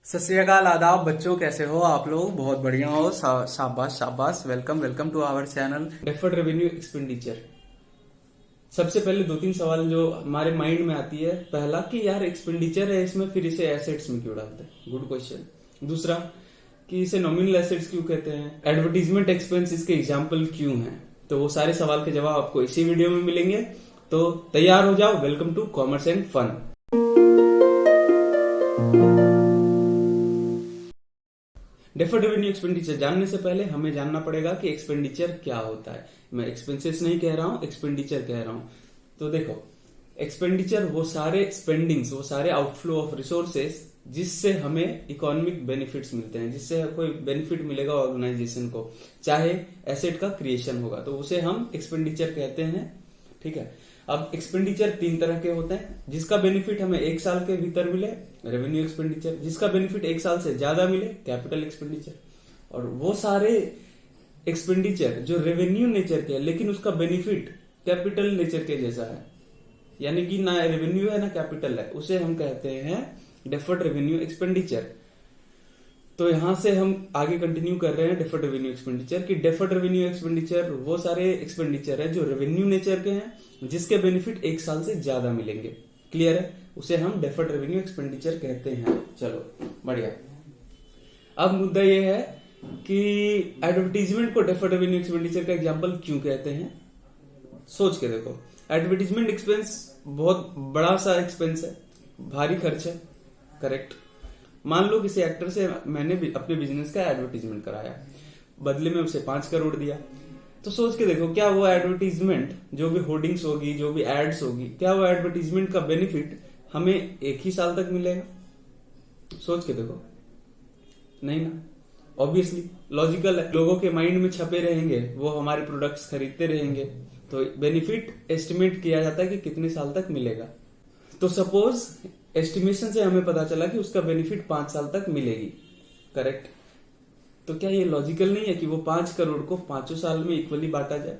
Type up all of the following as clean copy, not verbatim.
सत श्री अकाल, आदाब बच्चों, कैसे हो आप लोग? बहुत बढ़िया हो। शाबाश शाबाश। Welcome welcome to our channel. Deferred revenue expenditure. सबसे पहले दो तीन सवाल जो हमारे माइंड में आती है। पहला कि यार एक्सपेंडिचर है इसमें, फिर इसे एसेट्स में क्यों डालते हैं? Good question. दूसरा कि इसे नॉमिनल एसेट्स क्यों कहते हैं? एडवर्टीजमेंट एक्सपेंस इसके एग्जाम्पल क्यों हैं? तो वो सारे सवाल के जवाब आपको इसी वीडियो में मिलेंगे, तो तैयार हो जाओ। Welcome to commerce and fun. Deferred revenue expenditure जानने से पहले हमें जानना पड़ेगा कि एक्सपेंडिचर क्या होता है। मैं एक्सपेंसेस नहीं कह रहा हूं, एक्सपेंडिचर कह रहा हूं। तो देखो, एक्सपेंडिचर वो सारे स्पेंडिंग्स, वो सारे आउटफ्लो ऑफ रिसोर्सेस जिससे हमें इकोनॉमिक बेनिफिट्स मिलते हैं, जिससे कोई बेनिफिट मिलेगा ऑर्गेनाइजेशन को, चाहे एसेट का क्रिएशन होगा तो उसे हम एक्सपेंडिचर कहते हैं। ठीक है। अब एक्सपेंडिचर तीन तरह के होते हैं। जिसका बेनिफिट हमें एक साल के भीतर मिले, रेवेन्यू एक्सपेंडिचर। जिसका बेनिफिट एक साल से ज्यादा मिले, कैपिटल एक्सपेंडिचर। और वो सारे एक्सपेंडिचर जो रेवेन्यू नेचर के है लेकिन उसका बेनिफिट कैपिटल नेचर के जैसा है, यानी कि ना रेवेन्यू है ना कैपिटल है, उसे हम कहते हैं डेफर्ड रेवेन्यू एक्सपेंडिचर। तो यहां से हम आगे कंटिन्यू कर रहे हैं डेफर्ड रेवेन्यू एक्सपेंडिचर की। डेफर्ड रेवेन्यू एक्सपेंडिचर वो सारे एक्सपेंडिचर है जो रेवेन्यू नेचर के हैं, जिसके बेनिफिट एक साल से ज्यादा मिलेंगे। क्लियर है? उसे हम डेफर्ड रेवेन्यू एक्सपेंडिचर कहते हैं। चलो बढ़िया। अब मुद्दा यह है कि एडवर्टीजमेंट को डेफर्ड रेवेन्यू एक्सपेंडिचर का एग्जांपल क्यों कहते हैं। सोच के देखो, एडवर्टीजमेंट एक्सपेंस बहुत बड़ा सा एक्सपेंस है, भारी खर्च है। करेक्ट। मान लो किसी एक्टर से मैंने भी अपने बिजनेस का एडवर्टीजमेंट कराया, बदले में उसे 5 करोड़ दिया। तो सोच के देखो, क्या वो एडवर्टीजमेंट, जो भी होर्डिंग्स होगी, जो भी एड्स होगी, क्या वो एडवर्टीजमेंट का बेनिफिट हमें एक ही साल तक मिलेगा? सोच के देखो, नहीं ना। ऑब्वियसली लॉजिकल है, लोगों के माइंड में छपे रहेंगे, वो हमारे प्रोडक्ट्स खरीदते रहेंगे, तो बेनिफिट एस्टिमेट किया जाता है कि कितने साल तक मिलेगा। तो सपोज एस्टिमेशन से हमें पता चला कि उसका बेनिफिट 5 साल तक मिलेगी। करेक्ट। तो क्या ये लॉजिकल नहीं है कि वो 5 करोड़ को 5 साल में इक्वली बांटा जाए,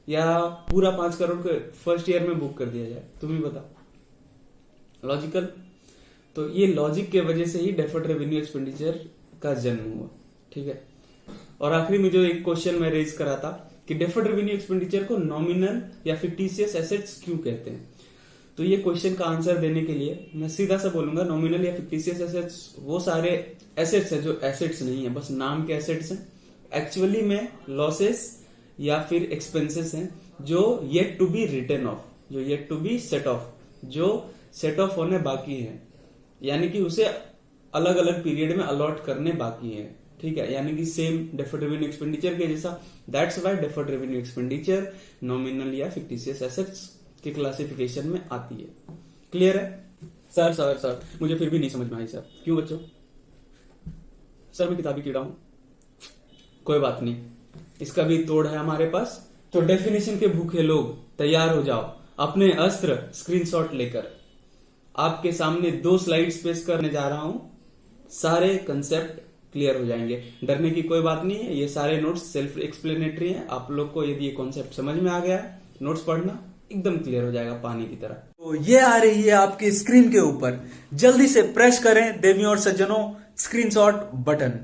या पूरा 5 करोड़ को फर्स्ट ईयर में बुक कर दिया जाए? तुम ही बताओ। लॉजिकल। तो ये लॉजिक के वजह से ही डेफर्ड रेवेन्यू एक्सपेंडिचर का जन्म हुआ। ठीक है। और आखिरी में जो एक क्वेश्चन मैं रेज करा था कि डेफर्ड रेवेन्यू एक्सपेंडिचर को नॉमिनल या फिक्टिशियस एसेट्स क्यों कहते हैं, तो ये क्वेश्चन का आंसर देने के लिए मैं सीधा सा बोलूंगा, नॉमिनल या फिक्टिशियस एसेट्स वो सारे एसेट्स हैं जो एसेट्स नहीं है, बस नाम के एसेट्स हैं। एक्चुअली में लॉसेस या फिर एक्सपेंसेस हैं जो yet to be written off, जो yet to be set off, जो सेट ऑफ होने बाकी है, यानी कि उसे अलग अलग पीरियड में अलॉट करने बाकी है। ठीक है। यानी कि सेम डेफर्ड रेवेन्यू एक्सपेंडिचर के जैसा। That's why deferred revenue expenditure nominal या फिक्टिशियस एसेट्स की क्लासिफिकेशन में आती है। क्लियर है? सर मुझे फिर भी नहीं समझ में आई सर। क्यों बच्चों? सर मैं किताबी कीड़ा हूं। कोई बात नहीं, इसका भी तोड़ है हमारे पास। तो डेफिनेशन के भूखे लोग तैयार हो जाओ, अपने अस्त्र स्क्रीनशॉट लेकर। आपके सामने 2 स्लाइड्स पेश करने जा रहा हूं, सारे कंसेप्ट क्लियर हो जाएंगे। डरने की कोई बात नहीं है, ये सारे नोट्स सेल्फ एक्सप्लेनेटरी हैं। आप लोग को यदि ये कॉन्सेप्ट समझ में आ गया है, नोट्स पढ़ना एकदम क्लियर हो जाएगा पानी की तरह। तो ये आ रही है आपकी स्क्रीन के ऊपर, जल्दी से प्रेस करें देवियों और सज्जनों स्क्रीनशॉट बटन।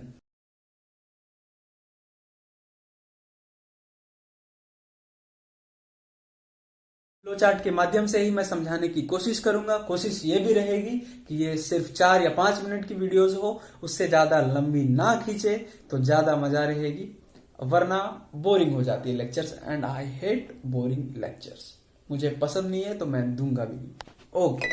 फ्लो चार्ट के माध्यम से ही मैं समझाने की कोशिश करूंगा। कोशिश ये भी रहेगी कि ये सिर्फ 4 या 5 मिनट की वीडियोस हो, उससे ज्यादा लंबी ना खींचे तो ज्यादा मजा रहेगी, वरना बोरिंग हो जाती है lectures, and I hate boring lectures. मुझे पसंद नहीं है तो मैं दूंगा भी नहीं। ओके।